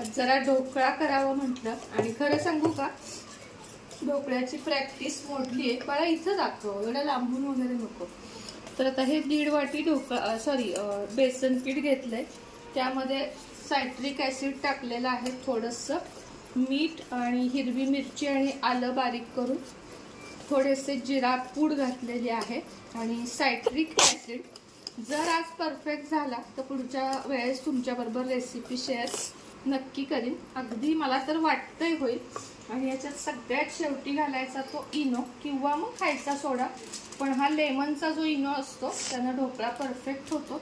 जरा ढोकळा करावा म्हटलं आणि खरं सांगू का ढोकळ्याची प्रॅक्टिस मोडली आहे. मला इथं दाखव, एवढं लांबून वगैरे नको. तर आता हे 1.5 वाटी बेसन पीठ घेतलंय. त्यामध्ये सायट्रिक ॲसिड टाकलेलं आहे, थोडंसं मीठ आणि हिरवी मिरची आणि आलं बारीक करून, थोडेसे जिरा पूड घातलेली आहे आणि सायट्रिक ॲसिड. जर आज परफेक्ट झाला तर पुढच्या वेळेस तुमच्याबरोबर रेसिपी शेअर नक्की करीन. अगदी मला तर वाटतंय होईल. आणि याच्यात सगळ्यात शेवटी घालायचा तो इनो किंवा मग खायचा सोडा. पण हा लेमनचा जो इनो असतो त्यानं ढोकळा परफेक्ट होतो.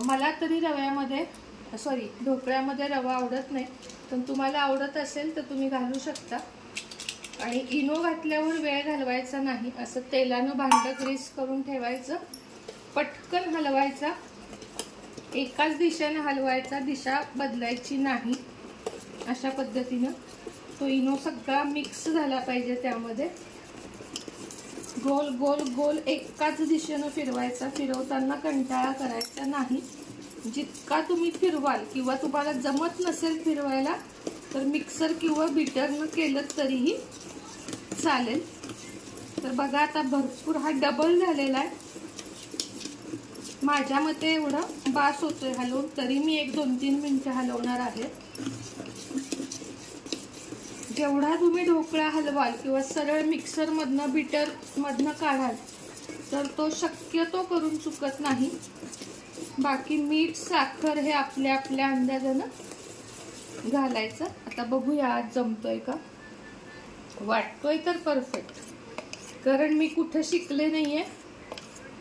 मला तरी ढोकळ्यामध्ये रवा आवडत नाही, पण तुम्हाला आवडत असेल तर तुम्ही घालू शकता. आणि इनो घातल्यावर वेळ घालवायचा नाही, असं तेलानं भांडं ग्रीस करून ठेवायचं, पटकन हलवायचा, एकाच दिशेने हलवायचा, दिशा बदलायची नाही. अशा पद्धतीनं तो इनो सगळा मिक्स झाला पाहिजे. त्यामध्ये गोल गोल गोल एकाच दिशेनं फिरवायचा. फिरवताना कंटाळा करायचा नाही. जितका तुम्ही फिरवाल किंवा तुम्हाला जमत नसेल फिरवायला तर मिक्सर किंवा बीटरनं केलं तरीही चालेल. तर बघा आता भरपूर हा डबल झालेला आहे. माझ्या मते एवढं बास होतोय हलवून, तरी मी 1-2-3 मिनिटं हलवणार आहे. जेवढा तुम्ही ढोकळा हलवाल किंवा सरळ मिक्सर मधनं बीटर मधनं काढाल तर तो शक्यतो करून चुकत नाही. बाकी मीठ साखर हे आपल्या आपल्या अंदाजानं घालायचं. आता बघूया आज जमतोय का. वाटतोय तर परफेक्ट, कारण मी कुठं शिकले नाहीये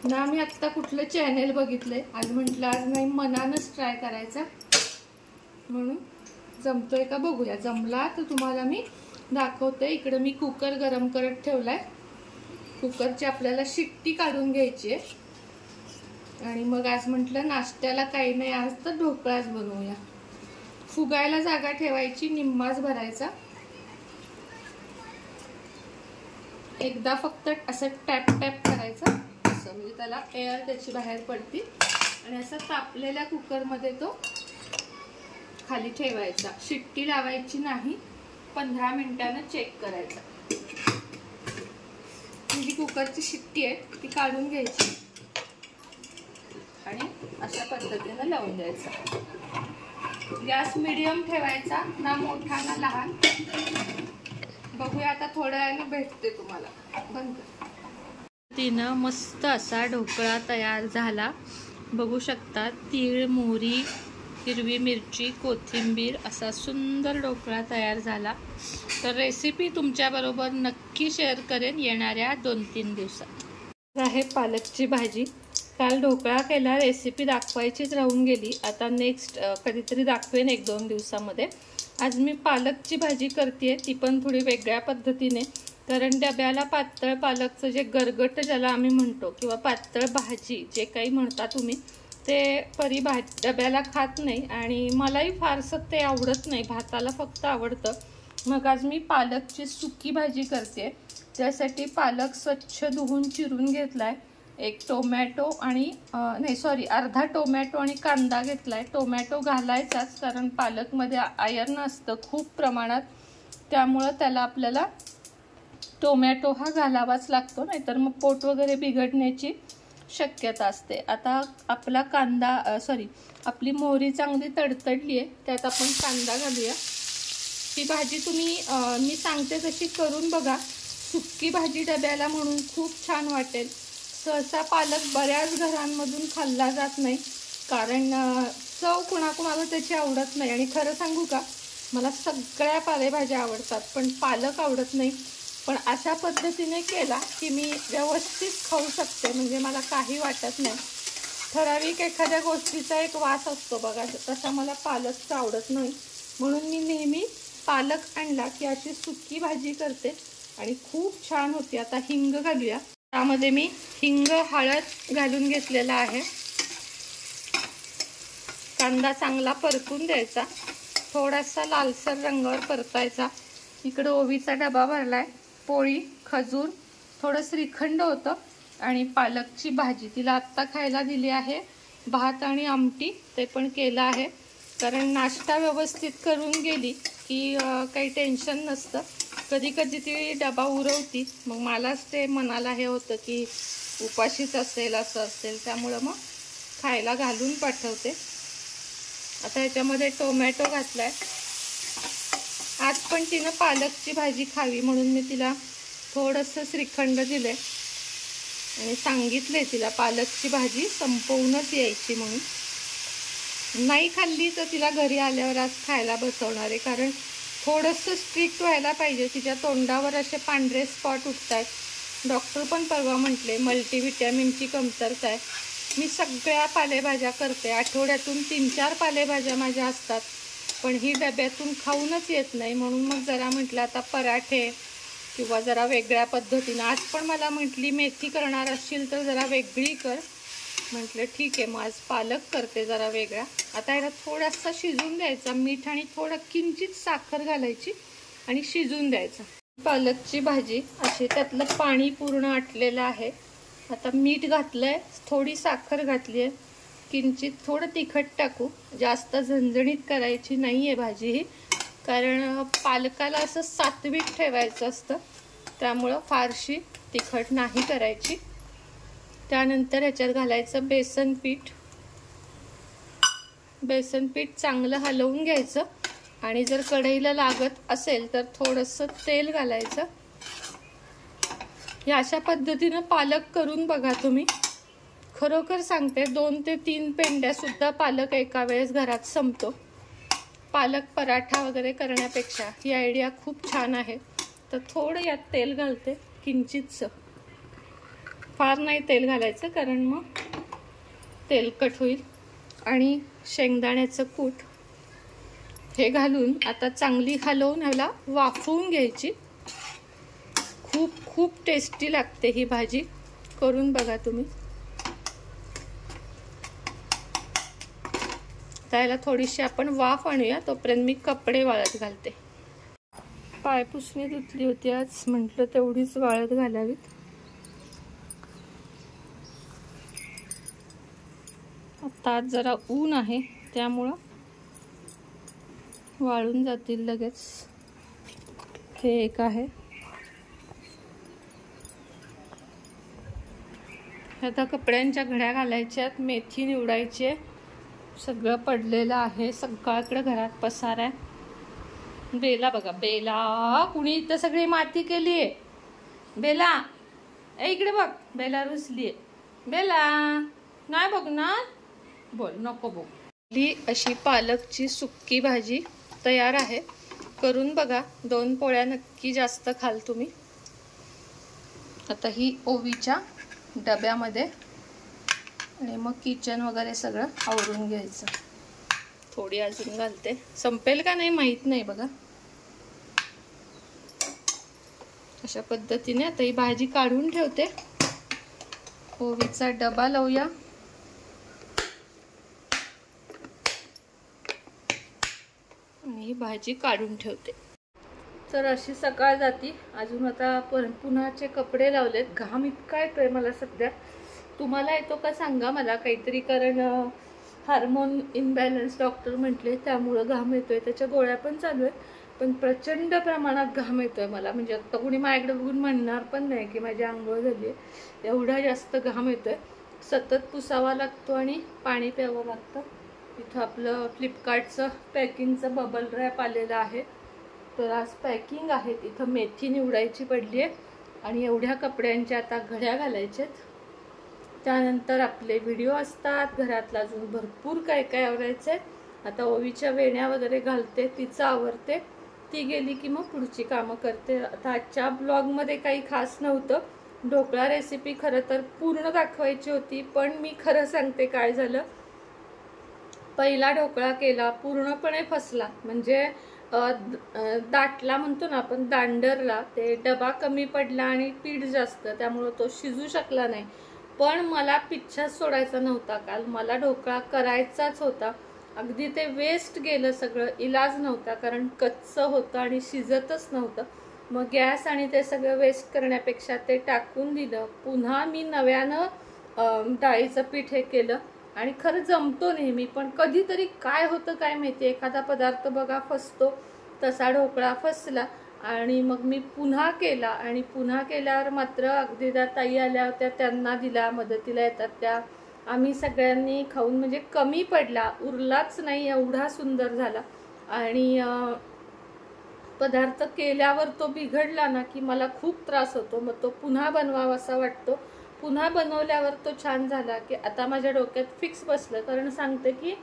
ना, मी आत्ता कुठलं चॅनेल बघितलंय. आज म्हटलं आज नाही, मनानच ट्राय करायचा, म्हणून जमतोय का बघूया. जमला तर तुम्हाला मी दाखवते. इकडे मी कुकर गरम करत ठेवलाय. कुकरची आपल्याला शिट्टी काढून घ्यायची आहे. आणि मग आज म्हटलं नाश्त्याला काही नाही, आज तर ढोकळाच बनवूया. फुगायला जागा ठेवायची, निम्माच भरायचा. एकदा फक्त असं टॅप टॅप करायचं, असं म्हणजे त्याला एअर त्याची बाहेर पडती. आणि असं तापलेल्या कुकरमध्ये तो खाली ठेवायचा. शिट्टी लावायची नाही, 15 मिनिटांनं चेक करायचा. जी कुकरची शिट्टी आहे ती काढून घ्यायची आणि अशा पद्धतीनं लावून द्यायचा. गॅस मीडियम ठेवायचा, ना मोठा ना लहान. बघूया आता थोड्या वेळाने भेटते तुम्हाला. बंद. तिनं मस्त असा ढोकळा तयार झाला. बघू शकता, तीळ, मोहरी, हिरवी मिरची, कोथिंबीर असा सुंदर ढोकळा तयार झाला. तर रेसिपी तुमच्याबरोबर नक्की शेअर करेन येणाऱ्या 2-3 दिवसात. आहे पालकची भाजी. काल ढोकळा केला, रेसिपी दाखवायचीच राहून गेली. आता नेक्स्ट कधीतरी दाखवेन 1-2 दिवसामध्ये. आज मी पालकची भाजी करते, ती पण थोडी वेगळ्या पद्धतीने. कारण डब्याला पातळ पालकचं जे गरगट ज्याला आम्ही म्हणतो किंवा पातळ भाजी जे काही म्हणता तुम्ही, ते परी डब्याला खात नाही आणि मलाही फारसं ते आवडत नाही. भाताला फक्त आवडतं. मग आज मी पालकची सुकी भाजी करते. त्यासाठी पालक स्वच्छ धुवून चिरून घेतलाय. एक टोमॅटो आणि अर्धा टोमॅटो आणि कांदा घेतलाय. टोमॅटो घालायचाच, कारण पालकमध्ये आयर्न असतं खूप प्रमाणात, त्यामुळं त्याला आपल्याला टोमॅटो हा घालावाच लागतो, नाहीतर मग पोट वगैरे बिघडण्याची शक्यता असते. आता आपला आपली मोहरी चांगली तडतडली आहे, त्यात आपण कांदा घालूया. ही भाजी तुम्ही मी सांगते तशी करून बघा. सुक्की भाजी डब्याला म्हणून खूप छान वाटेल. सहसा पालक बऱ्याच घरांमधून खाल्ला जात नाही, कारण चव कुणाकुणाला त्याची आवडत नाही. आणि खरं सांगू का, मला सगळ्या पालेभाज्या आवडतात पण पालक आवडत नाही. पण अशा पद्धतीने केला की मी व्यवस्थित खाऊ शकते, म्हणजे मला काही वाटत नाही. ठराविक एखाद्या गोष्टीचा एक वास असतो बघा, तसा मला पालकचं आवडत नाही. म्हणून मी नेहमी पालक आणला की अशी सुकी भाजी करते आणि खूप छान होती. आता हिंग घालूया. त्यामध्ये मी हिंग, हळद घालून घेतलेला आहे. कांदा चांगला परतून द्यायचा, थोडासा लालसर रंगावर परतायचा. इकडे ओवीचा डबा भरलाय. पोळी, खजूर, थोडं श्रीखंड होतं आणि पालकची भाजी तिला आत्ता खायला दिली आहे. भात आणि आमटी ते पण केलं आहे. कारण नाश्ता व्यवस्थित करून गेली की काही टेन्शन नसतं. कधी कधी ती डबा उरवती, मग मलाच ते मनाला हे होतं की उपाशीच असेल असं असेल, त्यामुळं मग खायला घालून पाठवते. आता ह्याच्यामध्ये टोमॅटो घातलाय. आज पण तिनं पालकची भाजी खावी म्हणून मी तिला थोडंसं श्रीखंड दिले आणि सांगितले तिला पालकची भाजी संपवूनच यायची म्हणून. नाही खाल्ली तर तिला घरी आल्यावर आज खायला बसवणार आहे, कारण थोडंसं स्ट्रिक्ट व्हायला पाहिजे. तिच्या तोंडावर असे पांढरे स्पॉट उठत आहेत. डॉक्टर पण परवा म्हटले मल्टीव्हिटॅमिनची कमतरता आहे. मी सगळ्या पालेभाज्या करते, आठवड्यातून 3-4 पालेभाज्या माझ्या असतात, पण ही डब्यातून खाऊनच येत नाही. म्हणून मग जरा म्हटलं आता पराठे किंवा जरा वेगळ्या पद्धतीनं. आज पण मला म्हटली मेथी करणार असशील तर जरा वेगळी कर. म्हटलं ठीक आहे, मग आज पालक करते जरा वेगळा. आता याला थोडासा शिजून द्यायचा, मीठ आणि थोडं किंचित साखर घालायची आणि शिजून द्यायचा. पालकची भाजी अशी त्यातलं पाणी पूर्ण आटलेलं आहे. आता मीठ घातलंय, थोडी साखर घातली आहे, किंचित थोडं तिखट टाकू. जास्त झणझणीत करायची नाही आहे भाजी ही, कारण पालकाला असं सात्विक ठेवायचं असतं, त्यामुळं फारशी तिखट नाही करायची. त्यानंतर ह्याच्यात घालायचं बेसन पीठ. बेसन पीठ चांगलं हलवून घ्यायचं आणि जर कढईला लागत असेल तर थोडंसं तेल घालायचं. या अशा पद्धतीनं पालक करून बघा तुम्ही. खरोखर सांगते 2 ते 3 पेंड्यासुद्धा पालक एका वेळेस घरात संपतो. पालक पराठा वगैरे करण्यापेक्षा ही आयडिया खूप छान आहे. तर थोडं यात तेल घालते, किंचितसं, फार नाही तेल घालायचं कारण मग तेलकट होईल. आणि शेंगदाण्याचं कूट हे घालून आता चांगली हलवून ह्याला वाफवून घ्यायची. खूप खूप टेस्टी लागते ही भाजी, करून बघा तुम्ही. त्याला थोडीशी आपण वाफ आणूया, तोपर्यंत मी कपडे वाळत घालते. पायपुसणी धुतली होती आज, म्हटलं तेवढीच वाळत घालावीत. आता आज जरा ऊन आहे त्यामुळं वाळून जातील लगेच. हे एक आहे. आता कपड्यांच्या घड्या घालायच्यात, मेथी निवडायची आहे. सगळं पडलेलं आहे, सगळीकडे घरात पसार आहे. बेला बघा, बेला कुणी इथं सगळी माती केली आहे. बेला इकडे बघ, बेला रुसली आहे. बेला नाही बघ ना, बोल नको बघ. ही अशी पालकची सुक्की भाजी तयार आहे, करून बघा. 2 पोळ्या नक्की जास्त खाल तुम्ही. आता ही ओवीच्या डब्यामध्ये आणि मग किचन वगैरे सगळं आवरून घ्यायचं. थोडी अजून घालते, संपेल का नाही माहीत नाही बघा. अशा पद्धतीने आता ही भाजी काढून ठेवते. ओवीचा डबा लावूया. आणि ही भाजी काढून ठेवते. तर अशी सकाळ जाती. अजून आता पुन्हाचे कपडे लावलेत. घाम इतका येतोय मला सध्या. तुम्हाला येतो का सांगा मला काहीतरी, कारण हार्मोन इनबॅलन्स डॉक्टर म्हटले, त्यामुळं घाम येतोय. त्याच्या गोळ्या पण चालू आहेत, पण प्रचंड प्रमाणात घाम येतोय मला. म्हणजे आता कोणी माझ्याकडे बघून म्हणणार पण नाही की माझी आंघोळ झाली आहे, एवढा जास्त घाम येतोय. सतत पुसावा लागतो आणि पाणी प्यावं लागतं. इथं आपलं फ्लिपकार्टचं पॅकिंगचं बबल रॅप आलेलं आहे, तर आज पॅकिंग आहे. तिथं मेथी निवडायची पडली आहे आणि एवढ्या कपड्यांच्या आता घड्या घालायच्यात. त्यानंतर आपले व्हिडिओ असतात, घरातला अजून भरपूर काय काय आवरायचं आहे. आता ओवीच्या वेण्या वगैरे घालते, तिचं आवरते. ती गेली की मग पुढची कामं करते. आता आजच्या ब्लॉगमध्ये काही खास नव्हतं. ढोकळा रेसिपी खरं तर पूर्ण दाखवायची होती, पण मी खरं सांगते काय झालं, पहिला ढोकळा केला, पूर्णपणे फसला. म्हणजे दाटला म्हणतो ना आपण, दांडरला. ते डबा कमी पडला आणि पीठ जास्त, त्यामुळं तो शिजू शकला नाही. पण मला पिच्छाच सोडायचा नव्हता काल. मला ढोकळा करायचाच होता. अगदी ते वेस्ट गेलं सगळं, इलाज नव्हता, कारण कच्चं होतं आणि शिजतच नव्हतं. मग गॅस आणि ते सगळं वेस्ट करण्यापेक्षा ते टाकून दिलं. पुन्हा मी नव्यानं डाळीचं पीठ हे केलं आणि खरं जमतो नेहमी, पण कधीतरी काय होतं काय माहिती, एखादा पदार्थ बघा फसतो. तसा ढोकळा फसला आणि मग मी पुन्हा केला आणि पुन्हा केल्यावर मात्र अगदी त्या ताई आल्या होत्या, त्यांना दिला, मदतीला येतात त्या. आम्ही सगळ्यांनी खाऊन म्हणजे कमी पडला, उरलाच नाही, एवढा सुंदर झाला. आणि पदार्थ केल्यावर तो बिघडला ना की मला खूप त्रास होतो, मग तो पुन्हा बनवावासा वाटतो. पुन्हा बनवल्यावर तो छान झाला की आता माझ्या डोक्यात फिक्स बसलं. कारण सांगते की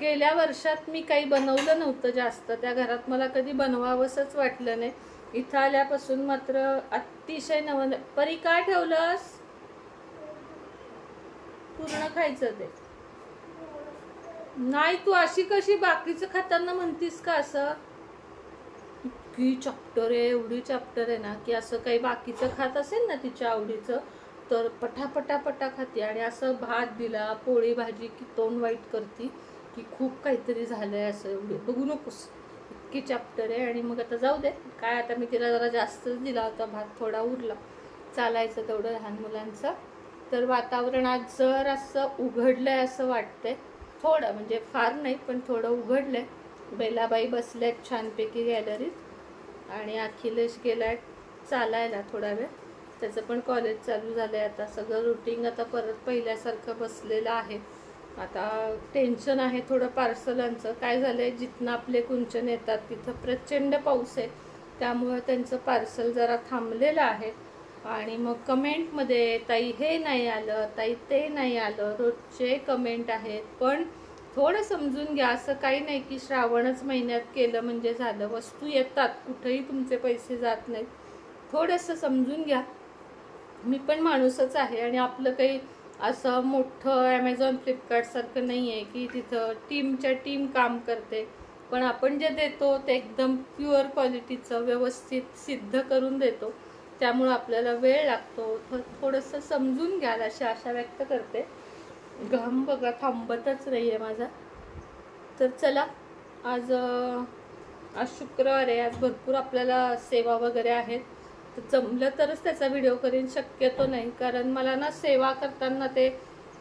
गेल्या वर्षात मी काही बनवलं नव्हतं जास्त, त्या घरात मला कधी बनवावंसंच वाटलं नाही. इथं आल्यापासून मात्र अतिशय परी काय ठेवलंस, पूर्ण खायचं ते नाही. तू अशी कशी बाकीचं खाताना म्हणतीस का असं, की चॅप्टर आहे, एवढी चॅप्टर आहे ना की असं काही बाकीचं खात असेल ना तिच्या आवडीचं तर पटापटा खाते. आणि असं भात दिला, पोळी भाजी की तोंड वाईट करती की खूप काहीतरी झालंय असं, एवढे बघू नकोस, इतकी चॅप्टर आहे. आणि मग आता जाऊ दे, काय आता मी तिला जरा जास्तच दिला होता भात, थोडा उरला, चालायचं तेवढं लहान मुलांचं. तर वातावरण आज जर असं उघडलंय असं वाटतंय, थोडं म्हणजे फार नाही पण थोडं उघडलंय. बेलाबाई बसल्यात छानपैकी गॅलरीत आणि अखिलेश गेलाय चालायला थोडा वेळ, त्याचं पण कॉलेज चालू झालंय. आता सगळं रुटीन आता परत पहिल्यासारखं बसलेलं आहे. आता टेन्शन आहे थोडं पार्सलांचं. काय झालंय, जिथनं आपले कुंचन येतात तिथं प्रचंड पाऊस आहे, त्यामुळं त्यांचं पार्सल जरा थांबलेलं आहे. आणि मग कमेंटमध्ये ताई हे नाही आलं, ताई ते नाही आलं, रोजचे कमेंट आहेत. पण थोडं समजून घ्या, असं काही नाही की श्रावणच महिन्यात केलं म्हणजे झालं. वस्तू येतात, कुठेही तुमचे पैसे जात नाहीत, थोडंसं समजून घ्या. मी पण माणूसच आहे आणि आपलं काही असं मोठं ॲमेझॉन फ्लिपकार्टसारखं नाही आहे की तिथं टीमच्या टीम काम करते. पण आपण जे देतो ते एकदम प्युअर क्वालिटीचं व्यवस्थित सिद्ध करून देतो, त्यामुळं आपल्याला वेळ लागतो. थोडंसं समजून घ्याल अशी आशा व्यक्त करते. घाम बघा थांबतच नाही आहे माझा. तर चला, आज शुक्रवार आहे, आज भरपूर आपल्याला सेवा वगैरे आहेत. तर जमलं तरच त्याचा व्हिडिओ करीन, शक्यतो नाही. कारण मला ना सेवा करताना, ते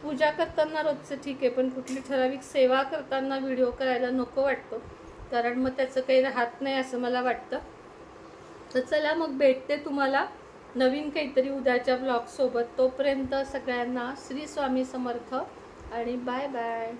पूजा करताना रोजचं ठीक आहे, पण कुठली ठराविक सेवा करताना व्हिडिओ करायला नको वाटतो, कारण मग त्याचं काही राहत नाही असं मला वाटतं. तर चला मग भेटते तुम्हाला नवीन काहीतरी उद्याच्या ब्लॉग सोबत. तोपर्यंत सगळ्यांना श्री स्वामी समर्थ आणि बाय बाय.